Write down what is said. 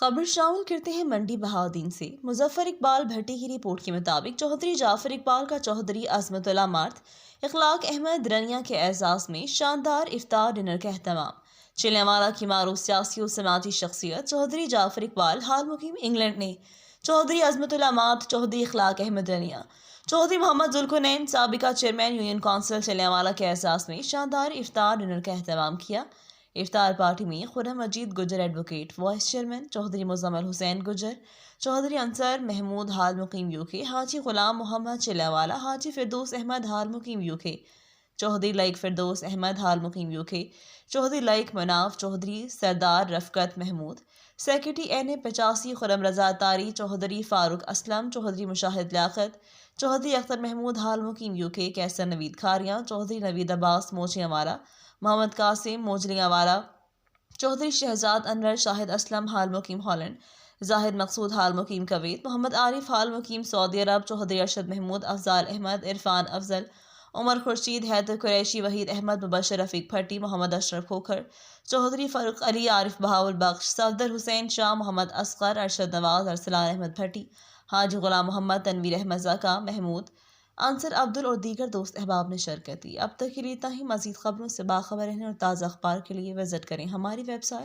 خبر شامل کرتے ہیں منڈی بہاؤدین سے۔ مظفر اقبال بھٹی کی رپورٹ کے مطابق چوہدری جعفر اقبال کا چوہدری عظمت اللہ مارت اخلاق احمد رنیا کے اعزاز میں شاندار افطار ڈنر کا اہتمام۔ چلینوالہ کی معروف سیاسی و سماجی شخصیت چوہدری جعفر اقبال حال مقیم انگلینڈ نے چوہدری عظمت اللہ مارت، چوہدری اخلاق احمد رنیا، چوہدری محمد ذوالقرنین سابقہ چیئرمین یونین کونسل چلینوالہ کے اعزاز میں شاندار افطار ڈنر کا اہتمام کیا۔ افطار پارٹی میں Khurram Majeed Gujjar advocate vice chairman, Chaudhry Muzammil Hussain Gujjar, Chaudhry Ansar Mehmood حال مقیم UK، حاجی غلام محمد چلینوالہ، حاجی فردوس احمد حال مقیم UK، چوہدری لائق فردوس احمد حال مقیم UK، چوہدری لائق مناف، چوہدری سردار رفقت محمود، سیکرٹری NA 85 خرم رضا تاری، چوہدری فاروق اسلم، چوہدری مشاہد لیاقت، چوہدری اختر محمود حال مقیم UK، کیسر نوید کھاریاں، چوہدری نوید عباس موجیاں والا، محمد قاسم موجلیاں والا، چوہدری شہزاد انور شاہد اسلم حال مقیم ہالینڈ، زاہد مقصود حال مقیم کویت، محمد عارف حال مقیم سعودی عرب، چوہدری ارشد محمود، افضال احمد، عرفان افضل، عمر خورشید، حیدر قریشی، وحید احمد، مبشر رفیق بھٹی، محمد اشرف کھوکھر، چوہدری فاروق علی، عارف بہاول بخش، صفدر حسین شاہ، محمد اصغر، ارشد نواز، ارسلان احمد بھٹی، حاجی غلام محمد، تنویر احمد زکا، محمود انصر عبدل اور دیگر دوست احباب نے شرکت کی۔ اب تک کے لیے اتنا ہی۔ مزید خبروں سے باخبر رہنے اور تازہ اخبار کے لیے وزٹ کریں ہماری ویب سائٹ